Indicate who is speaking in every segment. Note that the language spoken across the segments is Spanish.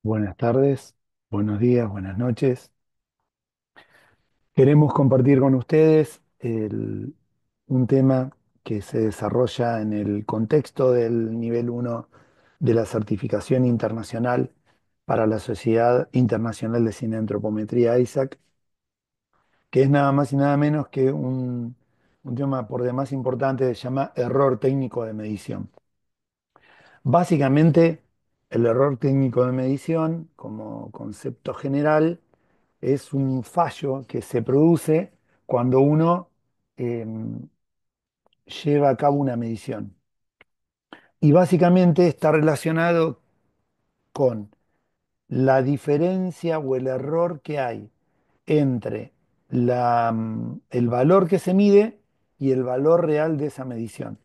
Speaker 1: Buenas tardes, buenos días, buenas noches. Queremos compartir con ustedes un tema que se desarrolla en el contexto del nivel uno de la certificación internacional para la Sociedad Internacional de Cineantropometría ISAC, que es nada más y nada menos que un tema por demás importante que se llama error técnico de medición. Básicamente, el error técnico de medición, como concepto general, es un fallo que se produce cuando uno eh, lleva a cabo una medición. Y básicamente está relacionado con la diferencia o el error que hay entre el valor que se mide y el valor real de esa medición.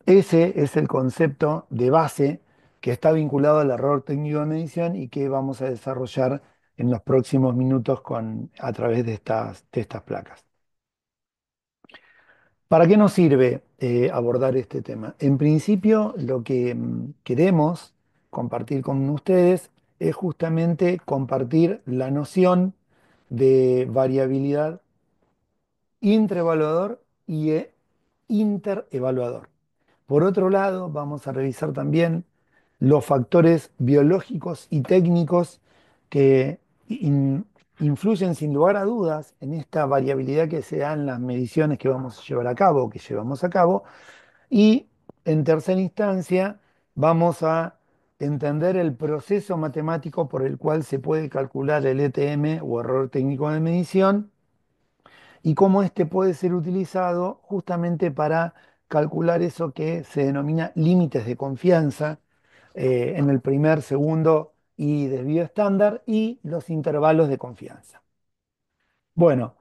Speaker 1: Ese es el concepto de base que está vinculado al error técnico de medición y que vamos a desarrollar en los próximos minutos a través de estas placas. ¿Para qué nos sirve abordar este tema? En principio, lo que queremos compartir con ustedes es justamente compartir la noción de variabilidad intraevaluador y interevaluador. Por otro lado, vamos a revisar también los factores biológicos y técnicos que influyen sin lugar a dudas en esta variabilidad que se da en las mediciones que vamos a llevar a cabo, que llevamos a cabo. Y en tercera instancia, vamos a entender el proceso matemático por el cual se puede calcular el ETM o error técnico de medición y cómo este puede ser utilizado justamente para calcular eso que se denomina límites de confianza en el primer, segundo y desvío estándar y los intervalos de confianza. Bueno,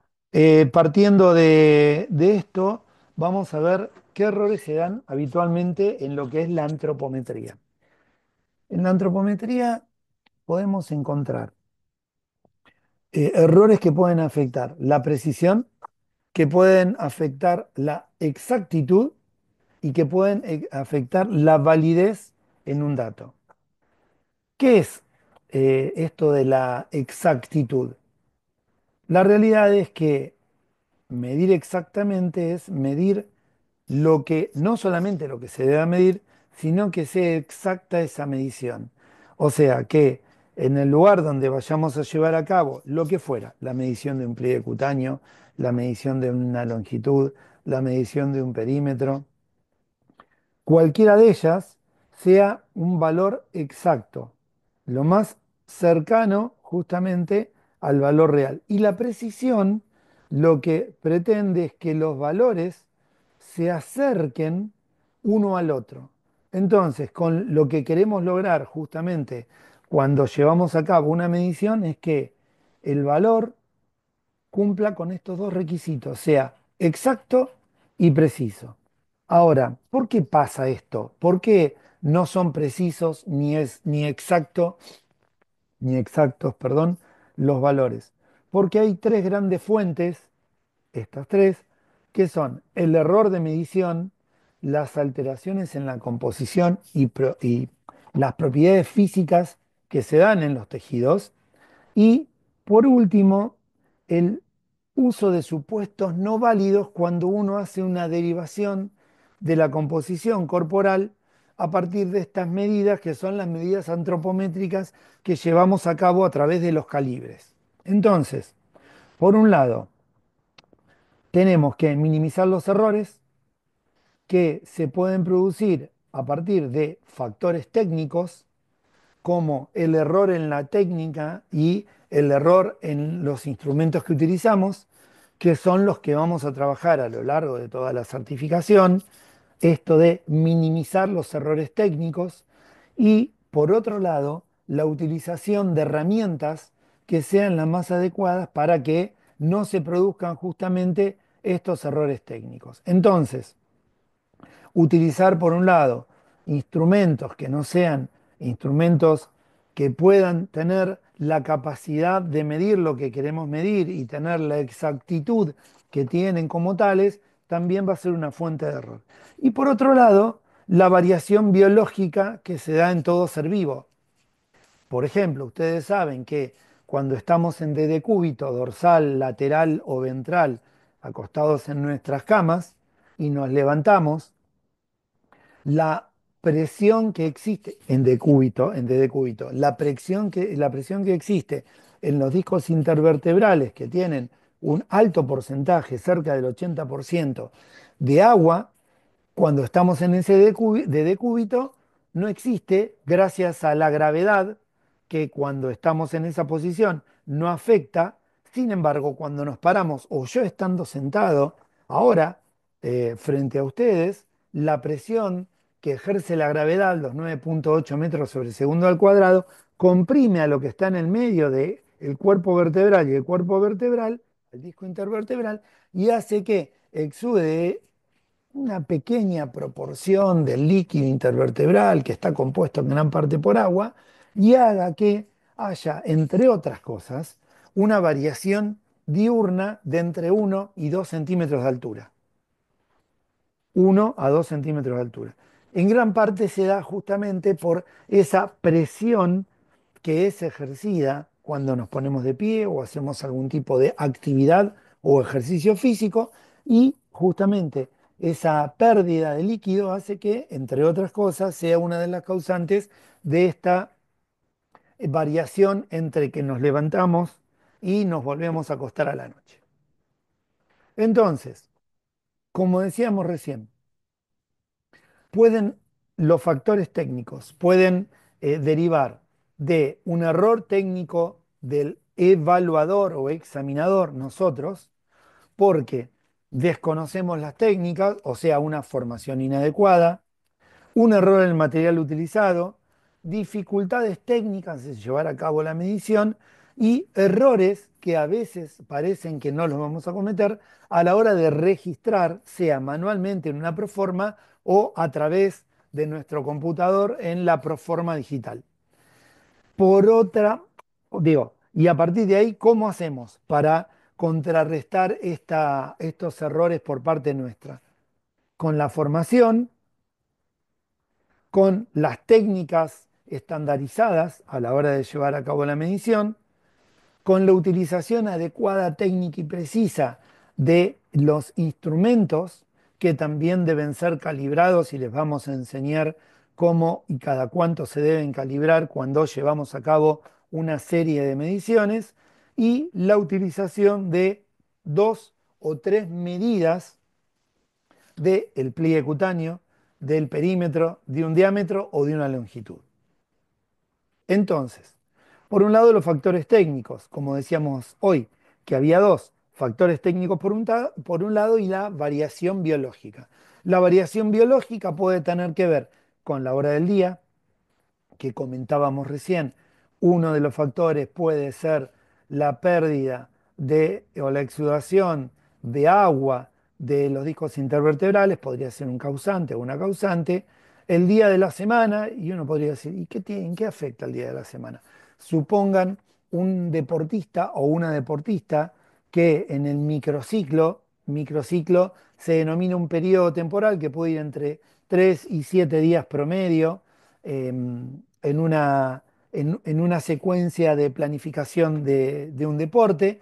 Speaker 1: partiendo de esto, vamos a ver qué errores se dan habitualmente en lo que es la antropometría. En la antropometría podemos encontrar errores que pueden afectar la precisión, que pueden afectar la exactitud y que pueden afectar la validez en un dato. ¿Qué es esto de la exactitud? La realidad es que medir exactamente es medir lo que, no solamente lo que se debe medir, sino que sea exacta esa medición. O sea que en el lugar donde vayamos a llevar a cabo lo que fuera, la medición de un pliegue cutáneo, la medición de una longitud, la medición de un perímetro, cualquiera de ellas sea un valor exacto, lo más cercano justamente al valor real. Y la precisión lo que pretende es que los valores se acerquen uno al otro. Entonces, con lo que queremos lograr justamente cuando llevamos a cabo una medición es que el valor cumpla con estos dos requisitos, sea exacto y preciso. Ahora, ¿por qué pasa esto? ¿Por qué no son precisos ni exacto, ni exactos, perdón, los valores? Porque hay tres grandes fuentes, estas tres, que son el error de medición, las alteraciones en la composición y las propiedades físicas que se dan en los tejidos y por último, el uso de supuestos no válidos cuando uno hace una derivación de la composición corporal a partir de estas medidas que son las medidas antropométricas que llevamos a cabo a través de los calibres. Entonces, por un lado, tenemos que minimizar los errores que se pueden producir a partir de factores técnicos como el error en la técnica y el error en los instrumentos que utilizamos, que son los que vamos a trabajar a lo largo de toda la certificación, esto de minimizar los errores técnicos y, por otro lado, la utilización de herramientas que sean las más adecuadas para que no se produzcan justamente estos errores técnicos. Entonces, utilizar por un lado instrumentos que no sean instrumentos que puedan tener la capacidad de medir lo que queremos medir y tener la exactitud que tienen como tales, también va a ser una fuente de error. Y por otro lado, la variación biológica que se da en todo ser vivo. Por ejemplo, ustedes saben que cuando estamos en D de cúbito, dorsal, lateral o ventral, acostados en nuestras camas y nos levantamos, la presión que existe en D decúbito, la presión que existe en los discos intervertebrales que tienen un alto porcentaje, cerca del 80% de agua, cuando estamos en ese de decúbito, no existe gracias a la gravedad que cuando estamos en esa posición no afecta. Sin embargo, cuando nos paramos o yo estando sentado, ahora, frente a ustedes, la presión que ejerce la gravedad, los 9,8 metros sobre segundo al cuadrado, comprime a lo que está en el medio del cuerpo vertebral y el cuerpo vertebral, el disco intervertebral, y hace que exude una pequeña proporción del líquido intervertebral que está compuesto en gran parte por agua y haga que haya, entre otras cosas, una variación diurna de entre 1 y 2 centímetros de altura. 1 a 2 centímetros de altura. En gran parte se da justamente por esa presión que es ejercida cuando nos ponemos de pie o hacemos algún tipo de actividad o ejercicio físico y justamente esa pérdida de líquido hace que, entre otras cosas, sea una de las causantes de esta variación entre que nos levantamos y nos volvemos a acostar a la noche. Entonces, como decíamos recién, pueden los factores técnicos pueden derivar de un error técnico del evaluador o examinador, nosotros, porque desconocemos las técnicas, o sea, una formación inadecuada, un error en el material utilizado, dificultades técnicas de llevar a cabo la medición y errores que a veces parecen que no los vamos a cometer a la hora de registrar, sea manualmente en una proforma o a través de nuestro computador en la proforma digital. Por otra, digo, y a partir de ahí, ¿cómo hacemos para contrarrestar estos errores por parte nuestra? Con la formación, con las técnicas estandarizadas a la hora de llevar a cabo la medición, con la utilización adecuada, técnica y precisa de los instrumentos que también deben ser calibrados y les vamos a enseñar cómo y cada cuánto se deben calibrar cuando llevamos a cabo una serie de mediciones y la utilización de 2 o 3 medidas del pliegue cutáneo, del perímetro, de un diámetro o de una longitud. Entonces, por un lado los factores técnicos, como decíamos hoy, que había dos, factores técnicos por un lado y la variación biológica. La variación biológica puede tener que ver con la hora del día, que comentábamos recién. Uno de los factores puede ser la pérdida de o la exudación de agua de los discos intervertebrales, podría ser un causante o una causante. El día de la semana, y uno podría decir, ¿y en qué afecta el día de la semana? Supongan un deportista o una deportista que en el microciclo se denomina un periodo temporal que puede ir entre 3 y 7 días promedio, en una secuencia de planificación de un deporte.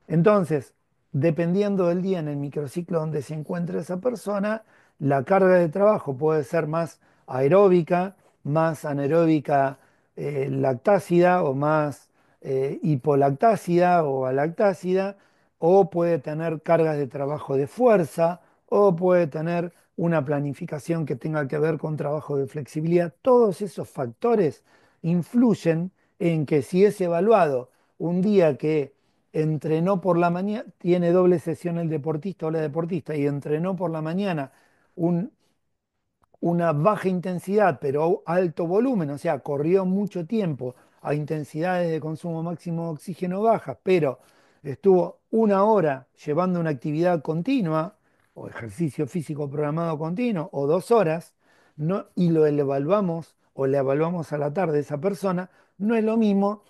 Speaker 1: Entonces, dependiendo del día en el microciclo donde se encuentra esa persona, la carga de trabajo puede ser más aeróbica, más anaeróbica lactácida o más hipolactácida o alactácida, o puede tener cargas de trabajo de fuerza, o puede tener una planificación que tenga que ver con trabajo de flexibilidad. Todos esos factores influyen en que si es evaluado un día que entrenó por la mañana, tiene doble sesión el deportista o la deportista, y entrenó por la mañana un una baja intensidad, pero alto volumen, o sea, corrió mucho tiempo a intensidades de consumo máximo de oxígeno bajas, pero estuvo 1 hora llevando una actividad continua o ejercicio físico programado continuo o 2 horas, no, y lo evaluamos o le evaluamos a la tarde a esa persona, no es lo mismo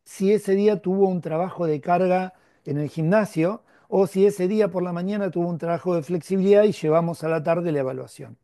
Speaker 1: si ese día tuvo un trabajo de carga en el gimnasio o si ese día por la mañana tuvo un trabajo de flexibilidad y llevamos a la tarde la evaluación.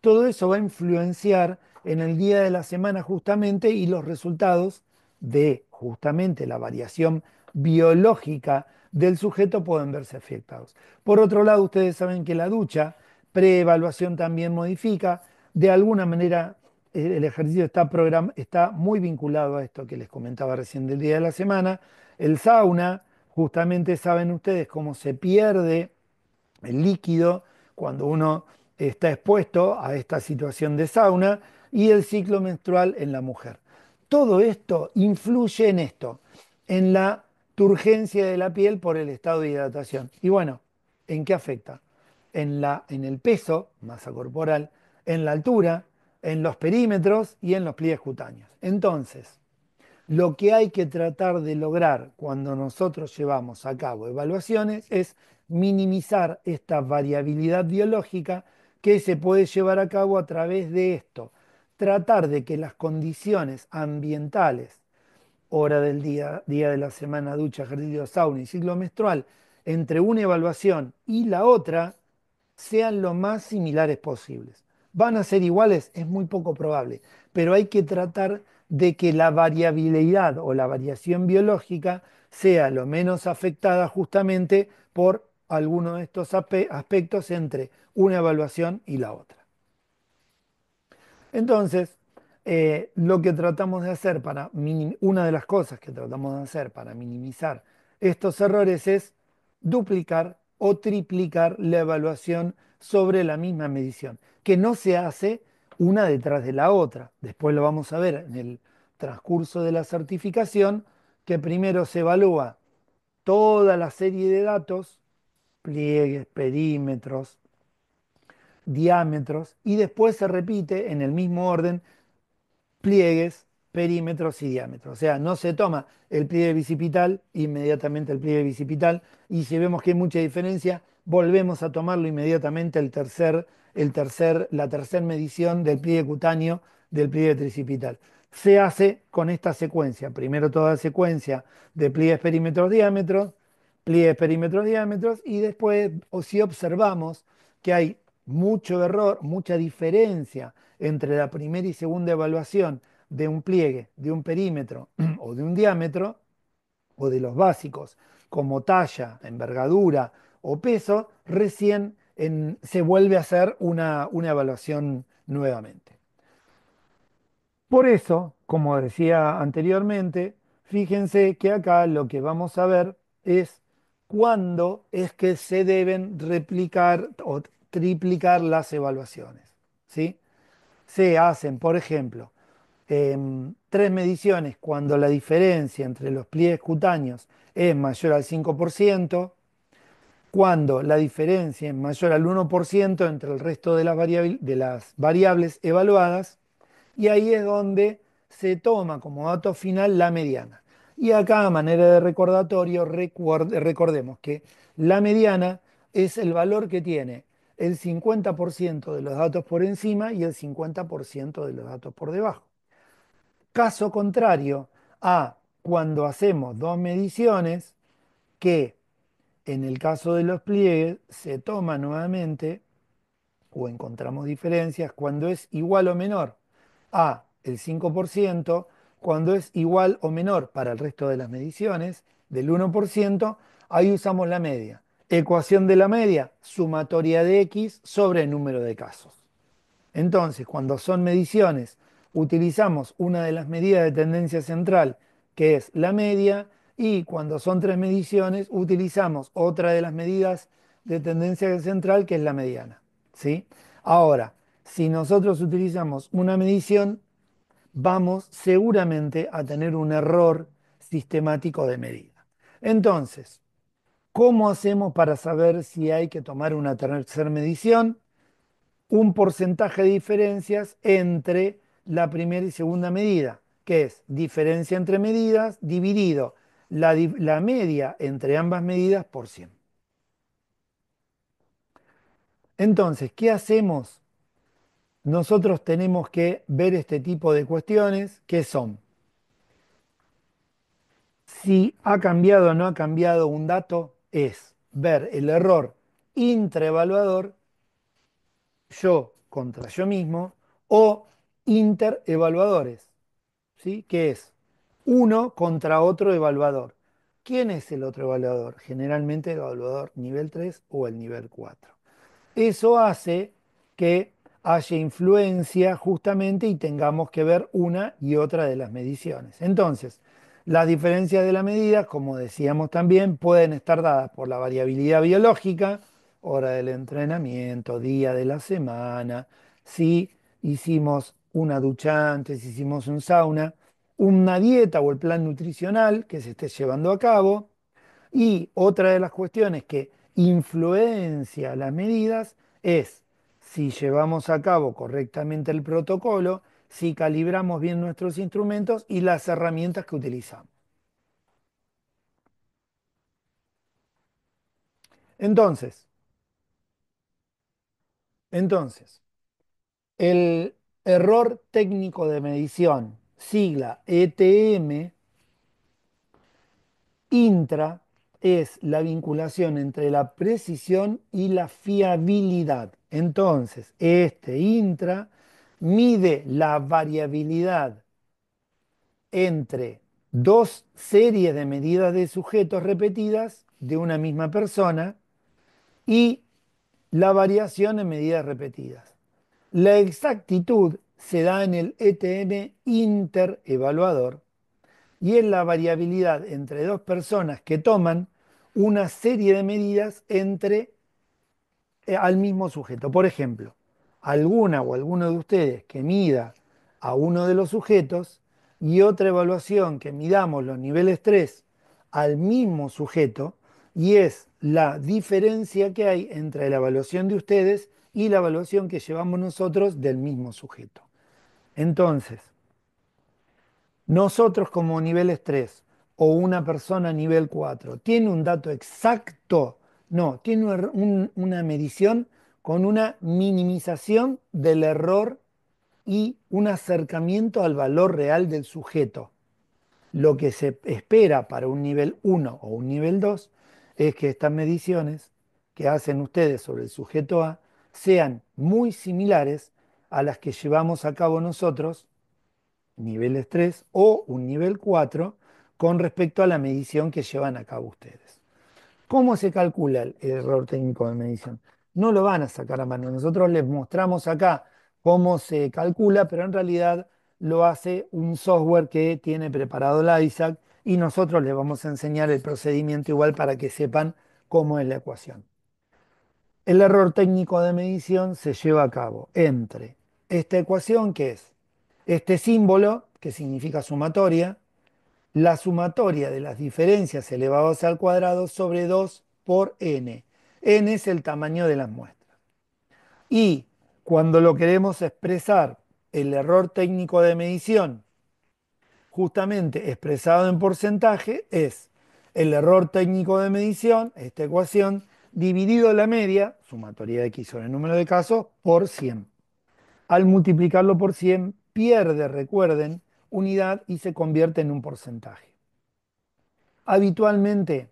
Speaker 1: Todo eso va a influenciar en el día de la semana justamente y los resultados de justamente la variación biológica del sujeto pueden verse afectados. Por otro lado, ustedes saben que la ducha preevaluación también modifica, de alguna manera el ejercicio está muy vinculado a esto que les comentaba recién del día de la semana. El sauna, justamente saben ustedes cómo se pierde el líquido cuando uno está expuesto a esta situación de sauna y el ciclo menstrual en la mujer. Todo esto influye en esto, en la turgencia de la piel por el estado de hidratación. Y bueno, ¿en qué afecta? En el peso, masa corporal, en la altura, en los perímetros y en los pliegues cutáneos. Entonces, lo que hay que tratar de lograr cuando nosotros llevamos a cabo evaluaciones es minimizar esta variabilidad biológica que se puede llevar a cabo a través de esto. Tratar de que las condiciones ambientales, hora del día, día de la semana, ducha, ejercicio, sauna y ciclo menstrual, entre una evaluación y la otra, sean lo más similares posibles. ¿Van a ser iguales? Es muy poco probable, pero hay que tratar de que la variabilidad o la variación biológica sea lo menos afectada justamente por alguno de estos aspectos entre una evaluación y la otra. Entonces, lo que tratamos de hacer una de las cosas que tratamos de hacer para minimizar estos errores es duplicar o triplicar la evaluación sobre la misma medición, que no se hace una detrás de la otra. Después lo vamos a ver en el transcurso de la certificación, que primero se evalúa toda la serie de datos, pliegues, perímetros, diámetros, y después se repite en el mismo orden pliegues, perímetros y diámetros. O sea, no se toma el pliegue bicipital, inmediatamente el pliegue bicipital, y si vemos que hay mucha diferencia, volvemos a tomarlo inmediatamente la tercera medición del pliegue cutáneo del pliegue tricipital. Se hace con esta secuencia. Primero toda la secuencia de pliegues, perímetros, diámetros, pliegues, perímetros, diámetros, y después, o si observamos que hay mucho error, mucha diferencia entre la primera y segunda evaluación de un pliegue, de un perímetro o de un diámetro, o de los básicos, como talla, envergadura o peso, recién se vuelve a hacer una evaluación nuevamente. Por eso, como decía anteriormente, fíjense que acá lo que vamos a ver es cuándo es que se deben replicar o triplicar las evaluaciones. ¿Sí? Se hacen, por ejemplo, tres mediciones cuando la diferencia entre los pliegues cutáneos es mayor al 5%, cuando la diferencia es mayor al 1% entre el resto de de las variables evaluadas, y ahí es donde se toma como dato final la mediana. Y acá, a manera de recordatorio, recordemos que la mediana es el valor que tiene el 50% de los datos por encima y el 50% de los datos por debajo. Caso contrario a cuando hacemos dos mediciones, que en el caso de los pliegues se toma nuevamente o encontramos diferencias cuando es igual o menor a el 5%, cuando es igual o menor para el resto de las mediciones del 1%, ahí usamos la media. Ecuación de la media, sumatoria de x sobre el número de casos. Entonces, cuando son mediciones, utilizamos una de las medidas de tendencia central, que es la media, y cuando son tres mediciones, utilizamos otra de las medidas de tendencia central, que es la mediana. ¿Sí? Ahora, si nosotros utilizamos una medición, vamos seguramente a tener un error sistemático de medida. Entonces, ¿cómo hacemos para saber si hay que tomar una tercera medición? Un porcentaje de diferencias entre la primera y segunda medida, que es diferencia entre medidas dividido la media entre ambas medidas por 100. Entonces, ¿qué hacemos? Nosotros tenemos que ver este tipo de cuestiones, que son si ha cambiado o no ha cambiado un dato, es ver el error intraevaluador, yo contra yo mismo, o interevaluadores, ¿sí? Que es uno contra otro evaluador. ¿Quién es el otro evaluador? Generalmente el evaluador nivel 3 o el nivel 4. Eso hace que haya influencia justamente y tengamos que ver una y otra de las mediciones. Entonces, las diferencias de la medida, como decíamos también, pueden estar dadas por la variabilidad biológica, hora del entrenamiento, día de la semana, si hicimos una ducha antes, si hicimos un sauna, una dieta o el plan nutricional que se esté llevando a cabo, y otra de las cuestiones que influencia las medidas es si llevamos a cabo correctamente el protocolo, si calibramos bien nuestros instrumentos y las herramientas que utilizamos. Entonces, entonces, el error técnico de medición, sigla ETM, intra, es la vinculación entre la precisión y la fiabilidad. Entonces, este intra mide la variabilidad entre dos series de medidas de sujetos repetidas de una misma persona y la variación en medidas repetidas. La exactitud se da en el ETM interevaluador y es la variabilidad entre dos personas que toman una serie de medidas entre al mismo sujeto. Por ejemplo, alguna o alguno de ustedes que mida a uno de los sujetos y otra evaluación que midamos los niveles 3 al mismo sujeto y es la diferencia que hay entre la evaluación de ustedes y la evaluación que llevamos nosotros del mismo sujeto. Entonces, nosotros como niveles 3 o una persona nivel 4 ¿tiene un dato exacto? No, tiene una medición con una minimización del error y un acercamiento al valor real del sujeto. Lo que se espera para un nivel 1 o un nivel 2 es que estas mediciones que hacen ustedes sobre el sujeto A sean muy similares a las que llevamos a cabo nosotros niveles 3 o un nivel 4 con respecto a la medición que llevan a cabo ustedes. ¿Cómo se calcula el error técnico de medición? No lo van a sacar a mano. Nosotros les mostramos acá cómo se calcula, pero en realidad lo hace un software que tiene preparado la ISAC y nosotros les vamos a enseñar el procedimiento igual para que sepan cómo es la ecuación. El error técnico de medición se lleva a cabo entre esta ecuación, que es este símbolo, que significa sumatoria, la sumatoria de las diferencias elevadas al cuadrado sobre 2 por n. N es el tamaño de las muestras. Y cuando lo queremos expresar, el error técnico de medición, justamente expresado en porcentaje, es el error técnico de medición, esta ecuación, dividido la media, sumatoria de x sobre el número de casos, por 100. Al multiplicarlo por 100, pierde, recuerden, unidad y se convierte en un porcentaje. Habitualmente,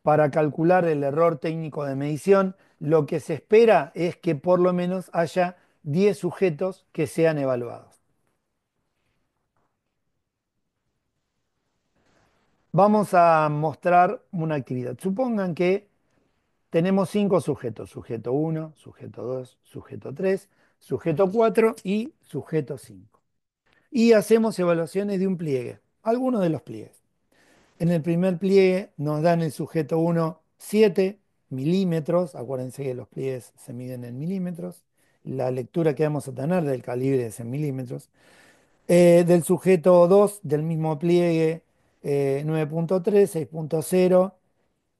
Speaker 1: para calcular el error técnico de medición, lo que se espera es que por lo menos haya 10 sujetos que sean evaluados. Vamos a mostrar una actividad. Supongan que tenemos 5 sujetos, sujeto 1, sujeto 2, sujeto 3, sujeto 4 y sujeto 5. Y hacemos evaluaciones de un pliegue, algunos de los pliegues. En el primer pliegue nos dan el sujeto 1 7 milímetros, acuérdense que los pliegues se miden en milímetros, la lectura que vamos a tener del calibre es en milímetros. Del sujeto 2 del mismo pliegue 9.3, 6.0,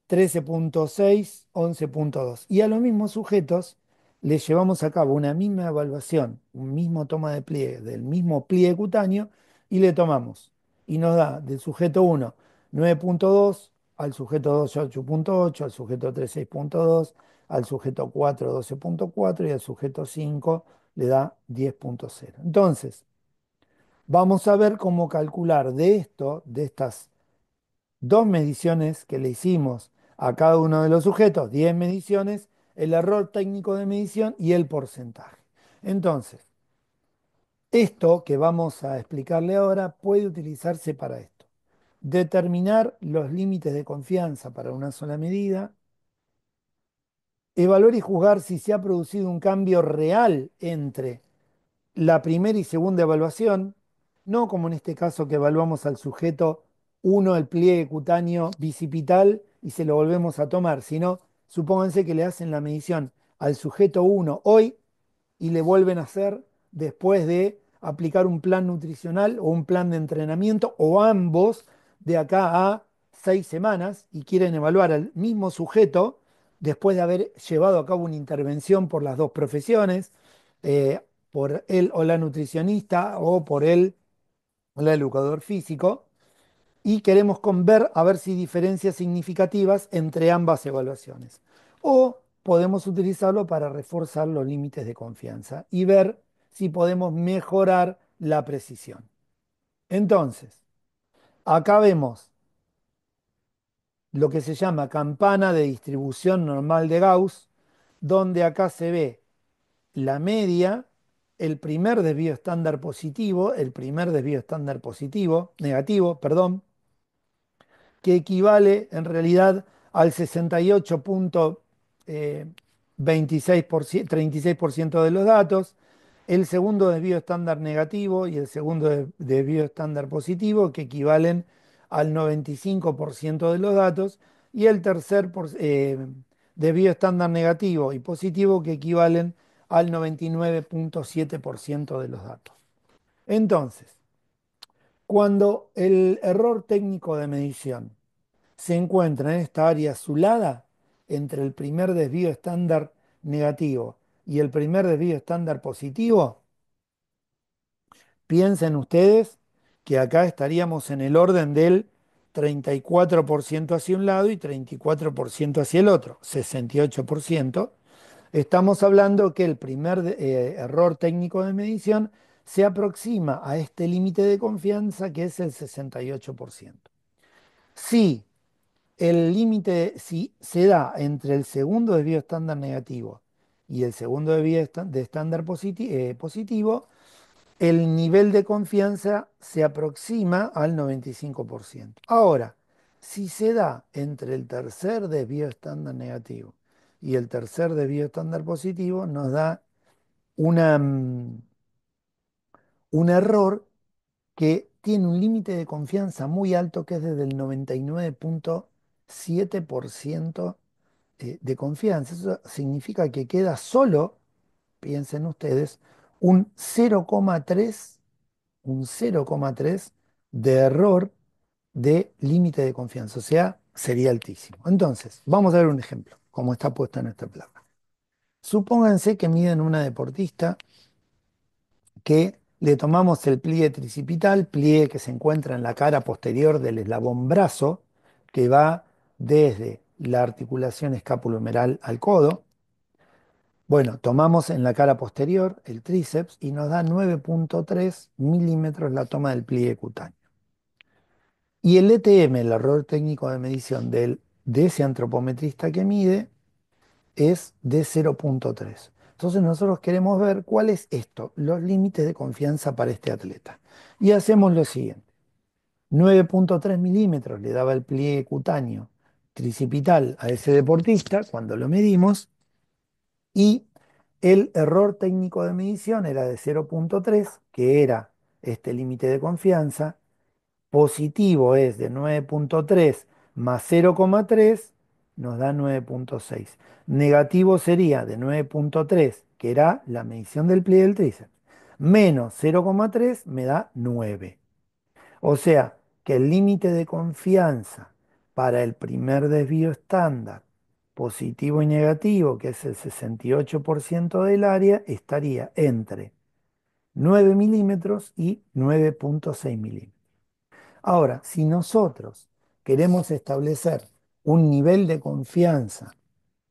Speaker 1: 13.6, 11.2. Y a los mismos sujetos les llevamos a cabo una misma evaluación, un mismo toma de pliegue, del mismo pliegue cutáneo, y le tomamos. Y nos da del sujeto 1 9.2, al sujeto 2 8.8, al sujeto 3 6.2, al sujeto 4 12.4 y al sujeto 5 le da 10.0. Entonces, vamos a ver cómo calcular de esto, de estas dos mediciones que le hicimos a cada uno de los sujetos, 10 mediciones, el error técnico de medición y el porcentaje. Entonces, esto que vamos a explicarle ahora puede utilizarse para esto. determinar los límites de confianza para una sola medida, evaluar y juzgar si se ha producido un cambio real entre la primera y segunda evaluación, no como en este caso que evaluamos al sujeto uno el pliegue cutáneo bicipital y se lo volvemos a tomar, sino supónganse que le hacen la medición al sujeto uno hoy y le vuelven a hacer después de aplicar un plan nutricional o un plan de entrenamiento o ambos de acá a 6 semanas y quieren evaluar al mismo sujeto después de haber llevado a cabo una intervención por las dos profesiones, eh, por él o la nutricionista o por él o el educador físico, y queremos ver a ver si hay diferencias significativas entre ambas evaluaciones. O podemos utilizarlo para reforzar los límites de confianza y ver si podemos mejorar la precisión. Entonces, acá vemos lo que se llama campana de distribución normal de Gauss, donde acá se ve la media, el primer desvío estándar positivo, el primer desvío estándar positivo, negativo, perdón, que equivale en realidad al 68,26%, 36% de los datos, el segundo desvío estándar negativo y el segundo desvío estándar positivo, que equivalen al 95% de los datos, y el tercer desvío estándar negativo y positivo, que equivalen al 99,7% de los datos. Entonces, cuando el error técnico de medición se encuentra en esta área azulada entre el primer desvío estándar negativo y el primer desvío estándar positivo, piensen ustedes que acá estaríamos en el orden del 34% hacia un lado y 34% hacia el otro, 68%. Estamos hablando que el primer error técnico de medición se aproxima a este límite de confianza que es el 68%. Si el límite, si se da entre el segundo desvío estándar negativo y el segundo desvío de estándar positivo, el nivel de confianza se aproxima al 95%. Ahora, si se da entre el tercer desvío estándar negativo y el tercer desvío estándar positivo, nos da una, un error que tiene un límite de confianza muy alto, que es desde el 99,7% de confianza. Eso significa que queda solo, piensen ustedes, un 0,3, un 0,3 de error de límite de confianza, o sea, sería altísimo. Entonces, vamos a ver un ejemplo, como está puesto en esta placa. Supónganse que miden una deportista que le tomamos el pliegue tricipital, pliegue que se encuentra en la cara posterior del eslabón brazo, que va desde la articulación escapulohumeral al codo. Bueno, tomamos en la cara posterior el tríceps y nos da 9,3 milímetros la toma del pliegue cutáneo. Y el ETM, el error técnico de medición de ese antropometrista que mide, es de 0,3. Entonces nosotros queremos ver cuál es esto, los límites de confianza para este atleta. Y hacemos lo siguiente. 9,3 milímetros le daba el pliegue cutáneo tricipital a ese deportista cuando lo medimos, y el error técnico de medición era de 0,3, que era este límite de confianza. Positivo es de 9,3 más 0,3, nos da 9,6. Negativo sería de 9,3, que era la medición del pliegue del tríceps, menos 0,3 me da 9. O sea que el límite de confianza para el primer desvío estándar, positivo y negativo, que es el 68% del área, estaría entre 9 milímetros y 9,6 milímetros. Ahora, si nosotros queremos establecer un nivel de confianza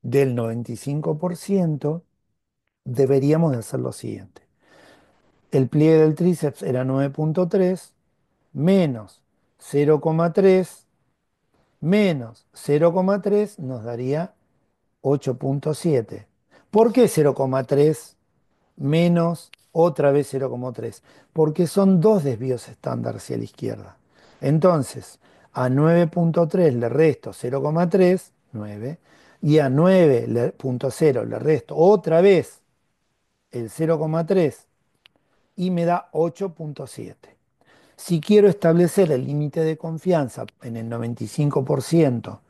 Speaker 1: del 95%, deberíamos de hacer lo siguiente. El pliegue del tríceps era 9,3 menos 0,3 menos 0,3 nos daría 8,7. ¿Por qué 0,3 menos otra vez 0,3? Porque son dos desvíos estándar hacia la izquierda. Entonces, A 9,3 le resto 0,3, 9, y a 9,0 le resto otra vez el 0,3 y me da 8,7. Si quiero establecer el límite de confianza en el 95%,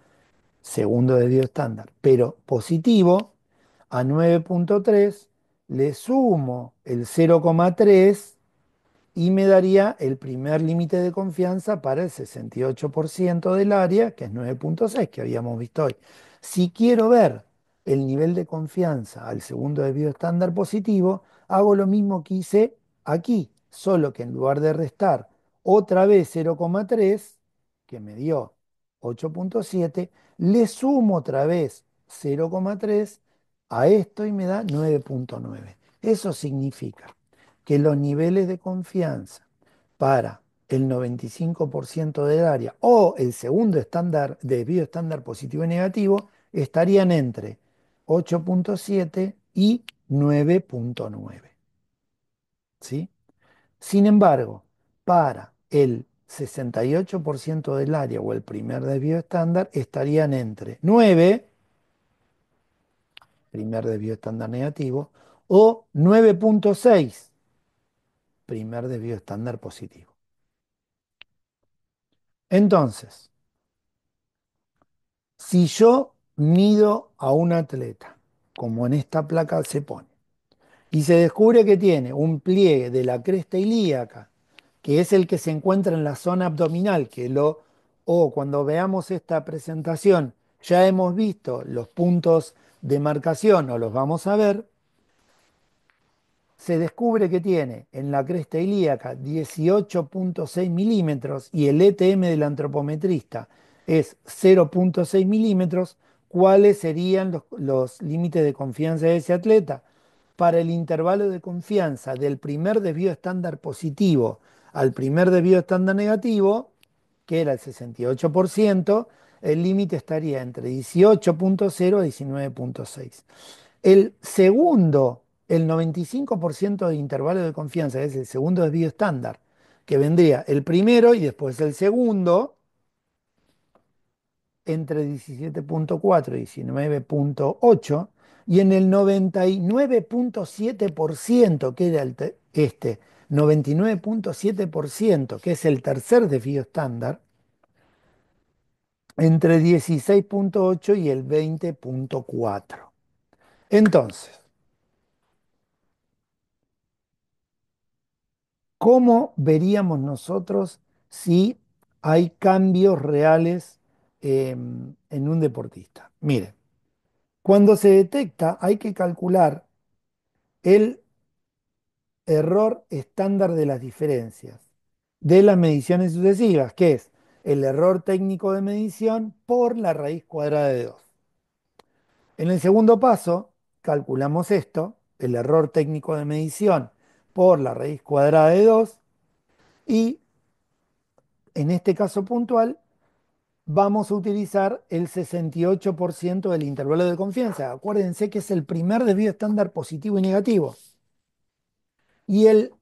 Speaker 1: segundo desvío estándar, pero positivo, a 9,3 le sumo el 0,3 y me daría el primer límite de confianza para el 68% del área, que es 9,6 que habíamos visto hoy. Si quiero ver el nivel de confianza al segundo desvío estándar positivo, hago lo mismo que hice aquí, solo que en lugar de restar otra vez 0,3, que me dio 8,7, le sumo otra vez 0,3 a esto y me da 9,9. Eso significa que los niveles de confianza para el 95% del área o el segundo estándar de desvío estándar positivo y negativo estarían entre 8,7 y 9,9. ¿Sí? Sin embargo, para el 68% del área o el primer desvío estándar estarían entre 9, primer desvío estándar negativo, o 9,6, primer desvío estándar positivo. Entonces, si yo mido a un atleta, como en esta placa se pone, y se descubre que tiene un pliegue de la cresta ilíaca, que es el que se encuentra en la zona abdominal, o cuando veamos esta presentación, ya hemos visto los puntos de marcación o los vamos a ver, se descubre que tiene en la cresta ilíaca 18,6 milímetros y el ETM del antropometrista es 0,6 milímetros. ¿Cuáles serían los límites de confianza de ese atleta? Para el intervalo de confianza del primer desvío estándar positivo al primer desvío estándar negativo, que era el 68%, el límite estaría entre 18,0 y 19,6. El segundo, el 95% de intervalo de confianza, es el segundo desvío estándar, que vendría el primero y después el segundo, entre 17,4 y 19,8, y en el 99,7%, que era este 99,7%, que es el tercer desvío estándar, entre 16,8 y el 20,4. Entonces, ¿cómo veríamos nosotros si hay cambios reales en un deportista? Mire, cuando se detecta hay que calcular el error estándar de las diferencias de las mediciones sucesivas, que es el error técnico de medición por la raíz cuadrada de 2. En el segundo paso, calculamos esto, el error técnico de medición por la raíz cuadrada de 2, y en este caso puntual vamos a utilizar el 68% del intervalo de confianza. Acuérdense que es el primer desvío estándar positivo y negativo. Y el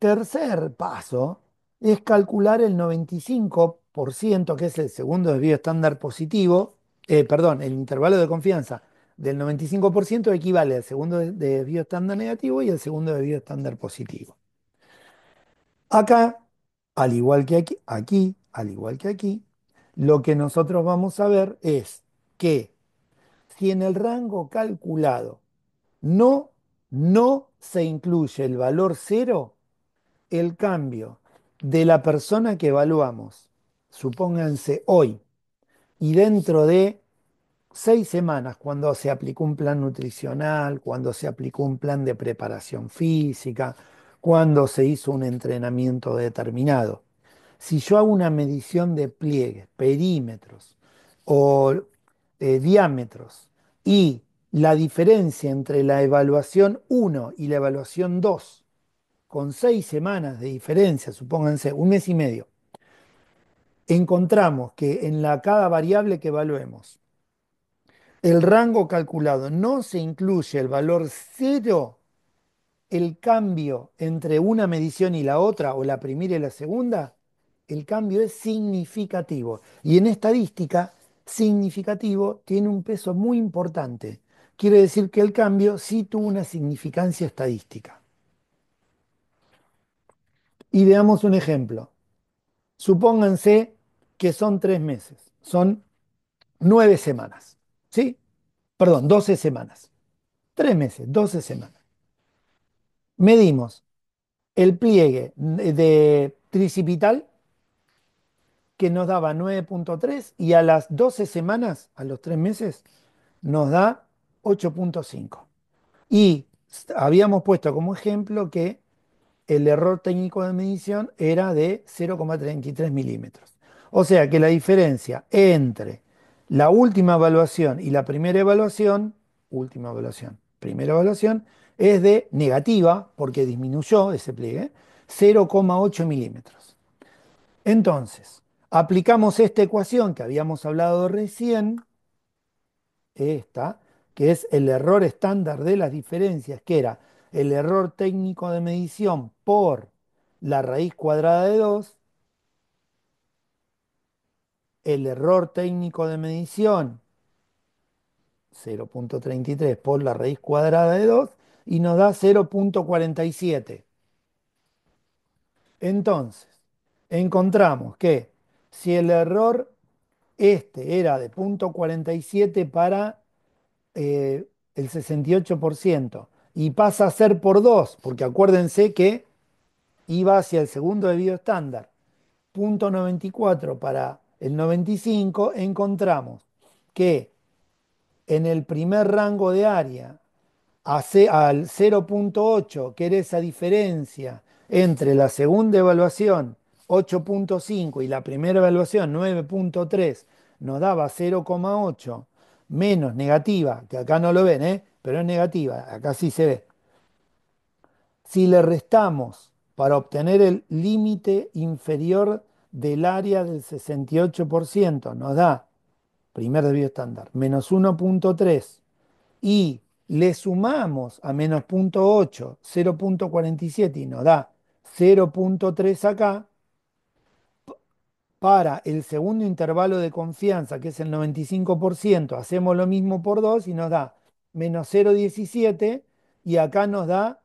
Speaker 1: tercer paso es calcular el 95%, que es el segundo desvío estándar positivo, perdón, el intervalo de confianza del 95% equivale al segundo desvío estándar negativo y al segundo desvío estándar positivo. Acá, al igual que aquí, al igual que aquí, lo que nosotros vamos a ver es que si en el rango calculado no, no se incluye el valor cero, el cambio de la persona que evaluamos, supónganse hoy, y dentro de 6 semanas, cuando se aplicó un plan nutricional, cuando se aplicó un plan de preparación física, cuando se hizo un entrenamiento determinado. Si yo hago una medición de pliegues, perímetros o diámetros y la diferencia entre la evaluación 1 y la evaluación 2, con 6 semanas de diferencia, supónganse un mes y medio, encontramos que en cada variable que evaluemos, el rango calculado no se incluye el valor cero, el cambio entre una medición y la otra, o la primera y la segunda, el cambio es significativo. Y en estadística, significativo tiene un peso muy importante. Quiere decir que el cambio sí tuvo una significancia estadística. Y veamos un ejemplo. Supónganse que son 3 meses, son 9 semanas, ¿sí? Perdón, 12 semanas. 3 meses, 12 semanas. Medimos el pliegue de tricipital que nos daba 9,3 y a las 12 semanas, a los 3 meses, nos da 8,5. Y habíamos puesto como ejemplo que el error técnico de medición era de 0,33 milímetros. O sea que la diferencia entre la última evaluación y la primera evaluación, primera evaluación, es de negativa, porque disminuyó ese pliegue, 0,8 milímetros. Entonces, aplicamos esta ecuación que habíamos hablado recién, esta, que es el error estándar de las diferencias, que era el error técnico de medición por la raíz cuadrada de 2, el error técnico de medición 0,33 por la raíz cuadrada de 2 y nos da 0,47. Entonces, encontramos que si el error este era de 0,47 para el 68% y pasa a ser por 2 porque acuérdense que iba hacia el segundo debido estándar, 0,94 para el 95, encontramos que en el primer rango de área al 0,8, que era esa diferencia entre la segunda evaluación 8,5 y la primera evaluación 9,3, nos daba 0,8 menos negativa, que acá no lo ven, pero es negativa, acá sí se ve. Si le restamos para obtener el límite inferior del área del 68%, nos da, primer desvío estándar, menos 1,3 y le sumamos a menos 0,8, 0,47 y nos da 0,3 acá, para el segundo intervalo de confianza, que es el 95%, hacemos lo mismo por 2 y nos da menos 0,17 y acá nos da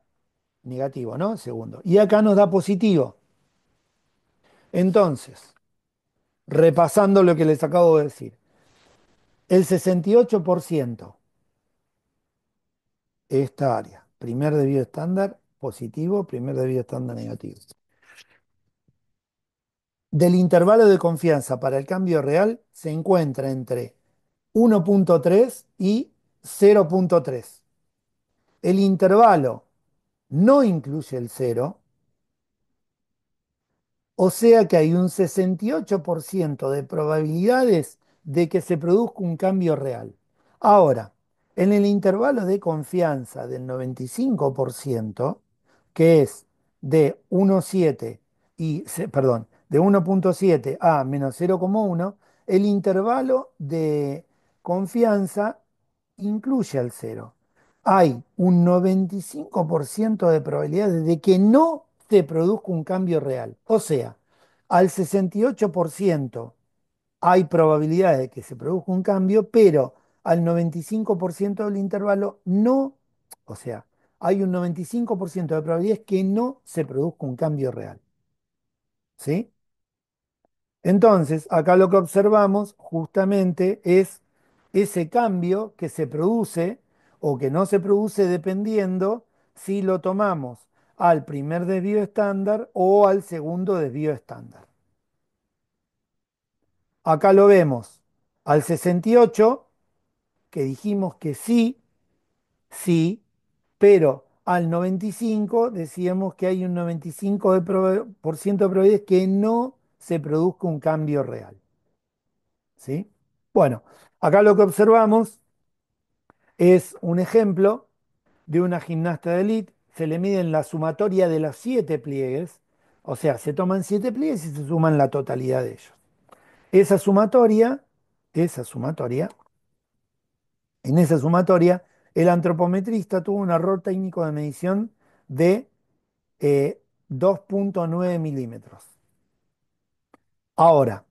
Speaker 1: negativo, ¿no? Segundo. Y acá nos da positivo. Entonces, repasando lo que les acabo de decir, el 68%, esta área, primer debido estándar positivo, primer debido estándar negativo. Del intervalo de confianza para el cambio real se encuentra entre 1,3 y 0,3. El intervalo no incluye el cero, o sea que hay un 68% de probabilidades de que se produzca un cambio real. Ahora, en el intervalo de confianza del 95%, que es de 1,7 perdón, de 1,7 a menos 0,1, el intervalo de confianza incluye al cero. Hay un 95% de probabilidades de que no se produzca un cambio real. O sea, al 68% hay probabilidades de que se produzca un cambio, pero al 95% del intervalo no, o sea, hay un 95% de probabilidades que no se produzca un cambio real. ¿Sí? Entonces, acá lo que observamos justamente es ese cambio que se produce o que no se produce dependiendo si lo tomamos al primer desvío estándar o al segundo desvío estándar. Acá lo vemos al 68, que dijimos que sí, sí, pero al 95 decíamos que hay un 95% de probabilidades que no se produzca un cambio real. ¿Sí? Bueno, acá lo que observamos es un ejemplo de una gimnasta de élite. Se le miden la sumatoria de los 7 pliegues, o sea, se toman 7 pliegues y se suman la totalidad de ellos. Esa sumatoria, esa sumatoria, en esa sumatoria, el antropometrista tuvo un error técnico de medición de 2,9 milímetros. Ahora,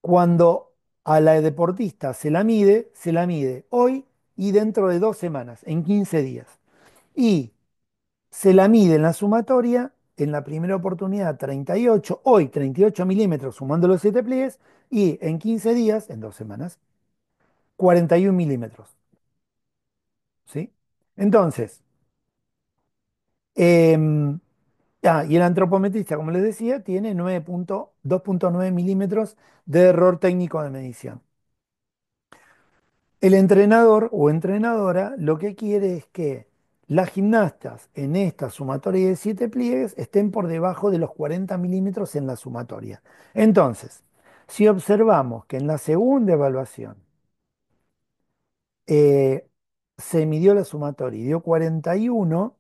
Speaker 1: cuando a la deportista se la mide hoy y dentro de 2 semanas, en 15 días. Y se la mide en la sumatoria, en la primera oportunidad 38, hoy 38 milímetros sumando los 7 pliegues, y en 15 días, en 2 semanas, 41 milímetros. ¿Sí? Entonces, em, y el antropometrista, como les decía, tiene 2,9 milímetros de error técnico de medición. El entrenador o entrenadora lo que quiere es que las gimnastas en esta sumatoria de 7 pliegues estén por debajo de los 40 milímetros en la sumatoria. Entonces, si observamos que en la segunda evaluación eh, se midió la sumatoria y dio 41,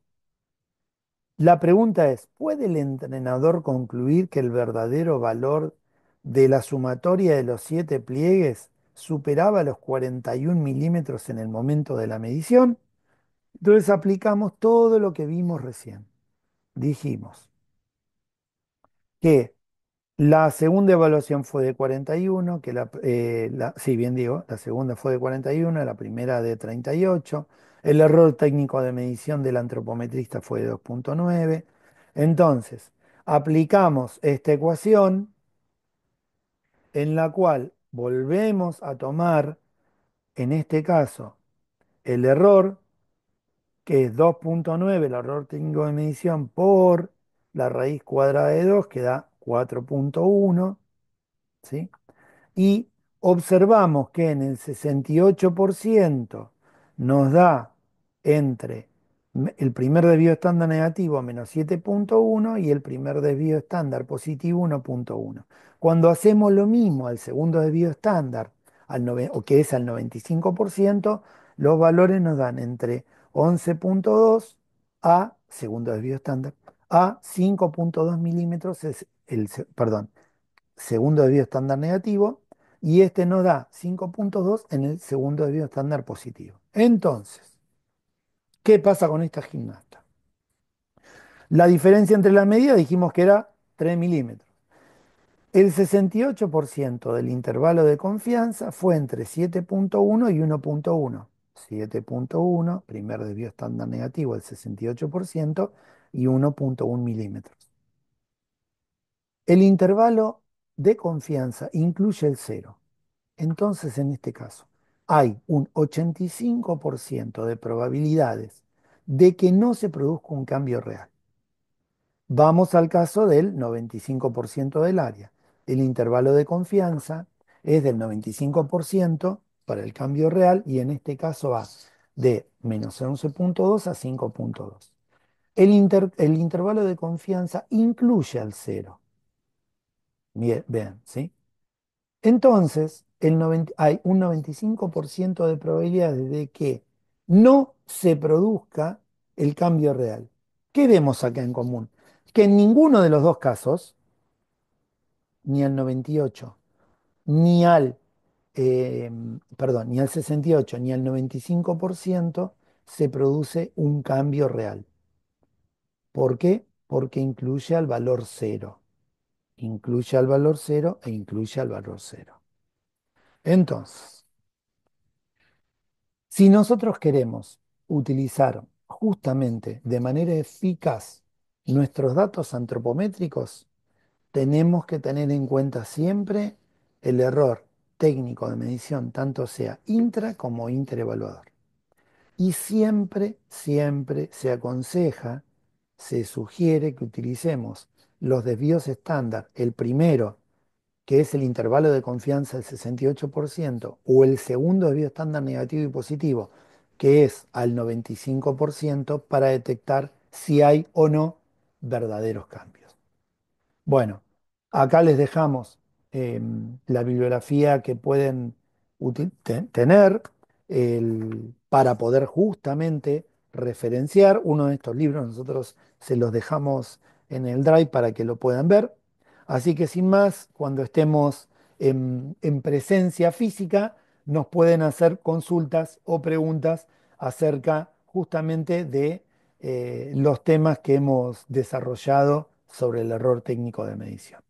Speaker 1: la pregunta es, ¿puede el entrenador concluir que el verdadero valor de la sumatoria de los 7 pliegues superaba los 41 milímetros en el momento de la medición? Entonces aplicamos todo lo que vimos recién. Dijimos que la segunda evaluación fue de 41, sí, bien digo, la segunda fue de 41, la primera de 38. El error técnico de medición del antropometrista fue de 2,9. Entonces, aplicamos esta ecuación en la cual volvemos a tomar, en este caso, el error, que es 2,9, el error técnico de medición, por la raíz cuadrada de 2, que da 4,1, ¿sí? Y observamos que en el 68% nos da entre el primer desvío estándar negativo menos 7,1 y el primer desvío estándar positivo 1,1. Cuando hacemos lo mismo al segundo desvío estándar, o que es al 95%, los valores nos dan entre 11,2 a, segundo desvío estándar, a 5,2 milímetros, perdón, segundo desvío estándar negativo, y este nos da 5,2 en el segundo desvío estándar positivo. Entonces, ¿qué pasa con esta gimnasta? La diferencia entre las medidas dijimos que era 3 milímetros. El 68% del intervalo de confianza fue entre 7,1 y 1,1. 7,1, primer desvío estándar negativo, el 68%, y 1,1 milímetros. El intervalo de confianza incluye el cero. Entonces, en este caso, hay un 85% de probabilidades de que no se produzca un cambio real. Vamos al caso del 95% del área. El intervalo de confianza es del 95% para el cambio real y en este caso va de menos 11,2 a 5,2. El intervalo de confianza incluye al cero. Bien, vean, ¿sí? Entonces, hay un 95% de probabilidades de que no se produzca el cambio real. ¿Qué vemos acá en común? Que en ninguno de los dos casos, ni al 98, ni al, eh, perdón, ni al 68, ni al 95%, se produce un cambio real. ¿Por qué? Porque incluye al valor cero. Incluye al valor cero e incluye al valor cero. Entonces, si nosotros queremos utilizar justamente de manera eficaz nuestros datos antropométricos, tenemos que tener en cuenta siempre el error técnico de medición, tanto sea intra como interevaluador. Y siempre, siempre se aconseja, se sugiere que utilicemos los desvíos estándar, el primero, que es el intervalo de confianza del 68%, o el segundo desvío estándar negativo y positivo, que es al 95%, para detectar si hay o no verdaderos cambios. Bueno, acá les dejamos la bibliografía que pueden tener para poder justamente referenciar uno de estos libros. Nosotros se los dejamos en el Drive para que lo puedan ver. Así que sin más, cuando estemos en presencia física, nos pueden hacer consultas o preguntas acerca justamente de los temas que hemos desarrollado sobre el error técnico de medición.